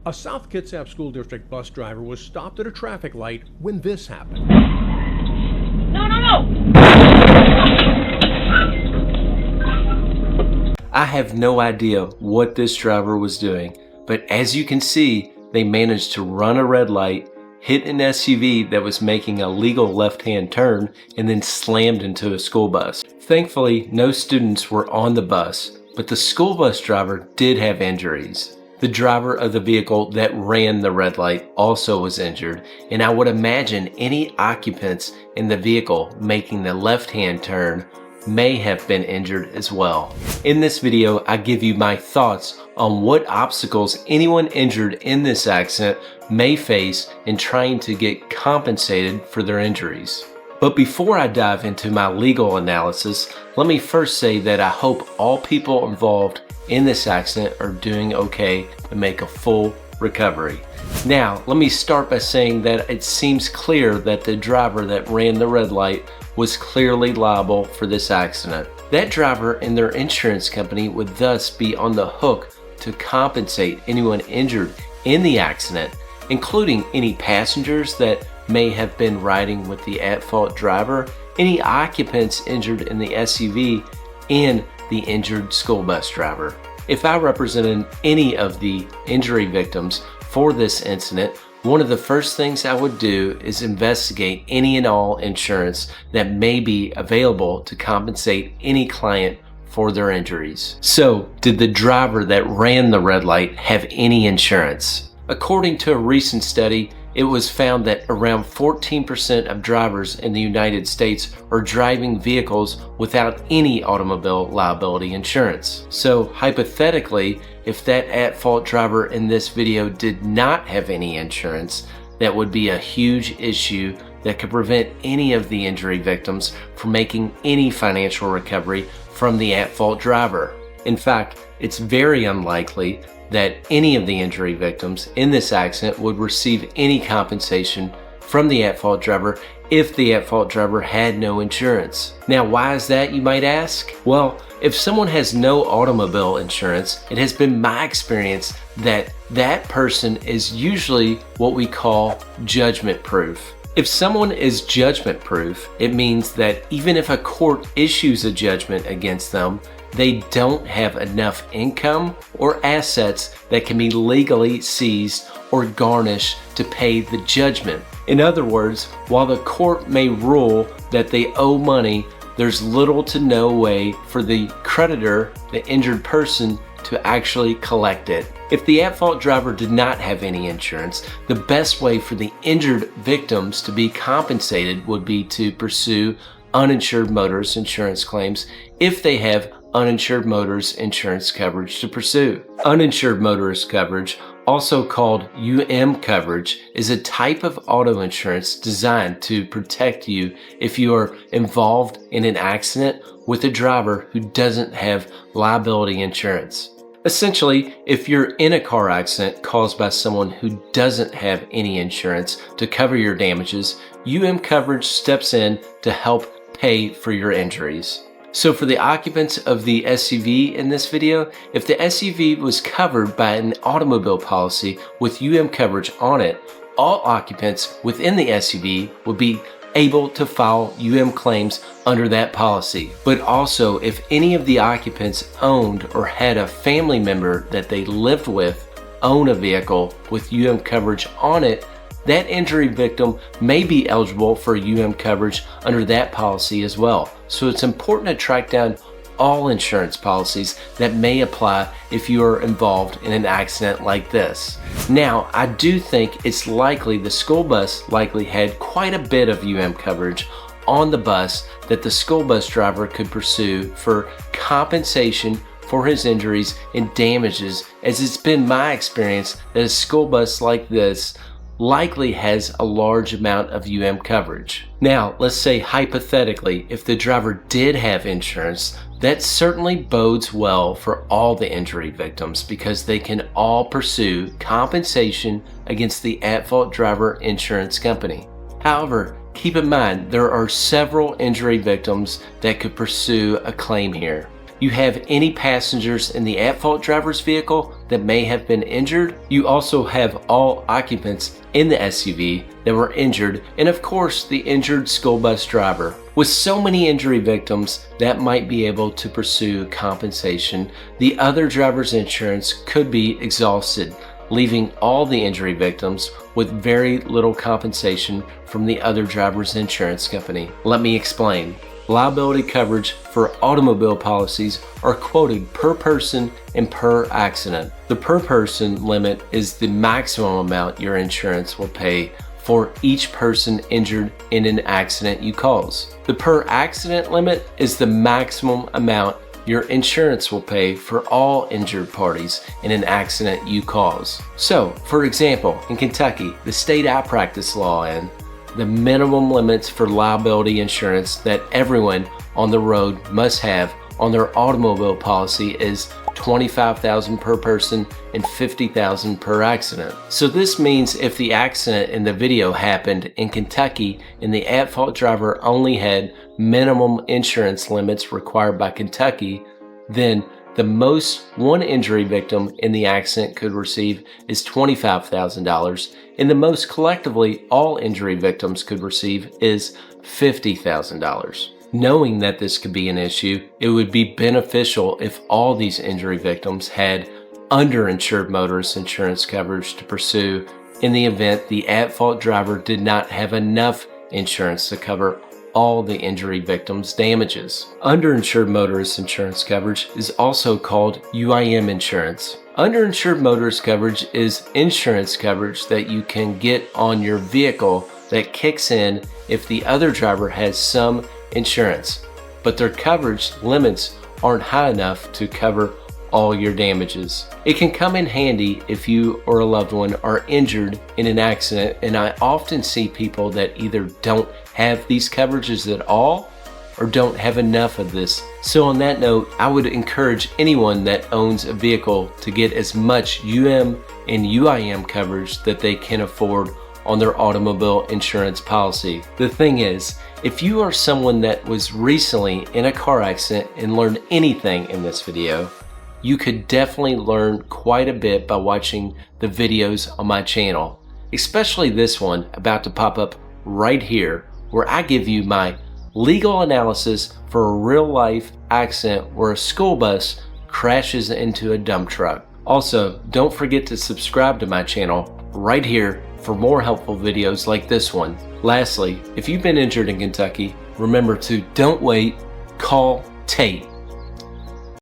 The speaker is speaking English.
A South Kitsap School District bus driver was stopped at a traffic light when this happened. No, no, no! I have no idea what this driver was doing, but as you can see, they managed to run a red light, hit an SUV that was making a legal left-hand turn, and then slammed into a school bus. Thankfully, no students were on the bus, but the school bus driver did have injuries. The driver of the vehicle that ran the red light also was injured, and I would imagine any occupants in the vehicle making the left-hand turn may have been injured as well. In this video, I give you my thoughts on what obstacles anyone injured in this accident may face in trying to get compensated for their injuries. But before I dive into my legal analysis, let me first say that I hope all people involved in this accident are doing okay and make a full recovery. Now, let me start by saying that it seems clear that the driver that ran the red light was clearly liable for this accident. That driver and their insurance company would thus be on the hook to compensate anyone injured in the accident, including any passengers that may have been riding with the at-fault driver, any occupants injured in the SUV, and the injured school bus driver. If I represented any of the injury victims for this incident, one of the first things I would do is investigate any and all insurance that may be available to compensate any client for their injuries. So, did the driver that ran the red light have any insurance? According to a recent study, it was found that around 14% of drivers in the United States are driving vehicles without any automobile liability insurance. So hypothetically, if that at-fault driver in this video did not have any insurance, that would be a huge issue that could prevent any of the injury victims from making any financial recovery from the at-fault driver. In fact, it's very unlikely that any of the injury victims in this accident would receive any compensation from the at-fault driver if the at-fault driver had no insurance. Now, why is that, you might ask? Well, if someone has no automobile insurance, it has been my experience that that person is usually what we call judgment proof. If someone is judgment proof, it means that even if a court issues a judgment against them, they don't have enough income or assets that can be legally seized or garnished to pay the judgment. In other words, while the court may rule that they owe money, there's little to no way for the creditor, the injured person, to actually collect it. If the at-fault driver did not have any insurance, the best way for the injured victims to be compensated would be to pursue uninsured motorist insurance claims if they have uninsured motorist insurance coverage to pursue. Uninsured motorist coverage, also called coverage, is a type of auto insurance designed to protect you if you are involved in an accident with a driver who doesn't have liability insurance. Essentially, if you're in a car accident caused by someone who doesn't have any insurance to cover your damages, coverage steps in to help pay for your injuries. So for the occupants of the SUV in this video, if the SUV was covered by an automobile policy with coverage on it, all occupants within the SUV would be able to file claims under that policy. But also, if any of the occupants owned or had a family member that they lived with own a vehicle with coverage on it, that injury victim may be eligible for coverage under that policy as well. So it's important to track down all insurance policies that may apply if you are involved in an accident like this. Now, I do think it's likely the school bus likely had quite a bit of coverage on the bus that the school bus driver could pursue for compensation for his injuries and damages, as it's been my experience that a school bus like this likely has a large amount of coverage. Now, let's say hypothetically, if the driver did have insurance, that certainly bodes well for all the injury victims because they can all pursue compensation against the at-fault driver insurance company. However, keep in mind there are several injury victims that could pursue a claim here. you have any passengers in the at-fault driver's vehicle that may have been injured. You also have all occupants in the SUV that were injured, and of course the injured school bus driver. With so many injury victims that might be able to pursue compensation, the other driver's insurance could be exhausted, leaving all the injury victims with very little compensation from the other driver's insurance company. Let me explain. Liability coverage for automobile policies are quoted per person and per accident. The per person limit is the maximum amount your insurance will pay for each person injured in an accident you cause. The per accident limit is the maximum amount your insurance will pay for all injured parties in an accident you cause. So, for example, in Kentucky, the state I practice law in, the minimum limits for liability insurance that everyone on the road must have on their automobile policy is $25,000 per person and $50,000 per accident. So this means if the accident in the video happened in Kentucky and the at-fault driver only had minimum insurance limits required by Kentucky, then the most one injury victim in the accident could receive is $25,000, and the most collectively all injury victims could receive is $50,000. Knowing that this could be an issue, it would be beneficial if all these injury victims had underinsured motorist insurance coverage to pursue in the event the at-fault driver did not have enough insurance to cover all the injury victims' damages. Underinsured motorist insurance coverage is also called UIM insurance. Underinsured motorist coverage is insurance coverage that you can get on your vehicle that kicks in if the other driver has some insurance, but their coverage limits aren't high enough to cover all your damages. It can come in handy if you or a loved one are injured in an accident, and I often see people that either don't have these coverages at all or don't have enough of this. So on that note, I would encourage anyone that owns a vehicle to get as much UM and UIM coverage that they can afford on their automobile insurance policy. The thing is, if you are someone that was recently in a car accident and learned anything in this video, you could definitely learn quite a bit by watching the videos on my channel, especially this one about to pop up right here, where I give you my legal analysis for a real life accident where a school bus crashes into a dump truck. Also, don't forget to subscribe to my channel right here for more helpful videos like this one. Lastly, if you've been injured in Kentucky, remember to don't wait, call Tate.